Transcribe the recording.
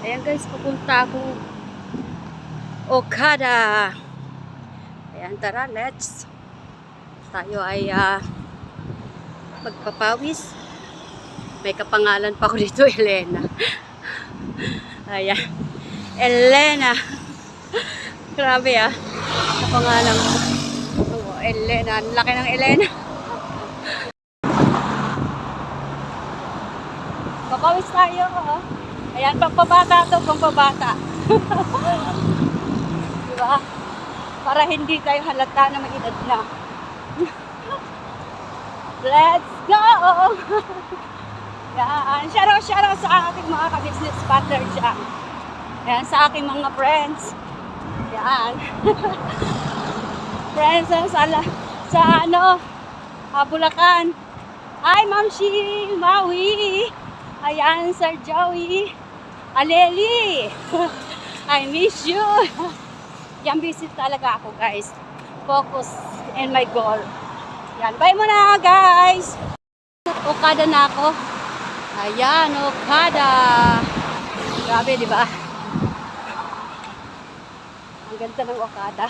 Ayan guys, pupunta ako Okada. Ayan, tara, let's. Tayo ay magpapawis. May kapangalan pa ko dito, Elena. Ayan, Elena. Grabe kapangalan ko. Oh, Elena, ang laki ng Elena. Papawis tayo, Ayan, pagpabata to, pagpabata. Diba? Para hindi tayo halata na may edad na. Let's go! Yan. Shoutout sa ating mga ka-business partner dyan. Yan, sa aking mga friends. Yan. Friends sa Bulacan. Hi, Ma'am Shi, Maui. Ayan, Sir Joey. Aleli. I miss you. Yan, busy talaga ako, guys. Focus in my goal. Yan, bye muna, guys. Okada na ako. Ayan, Okada. Grabe, di ba? Ang ganda ng Okada.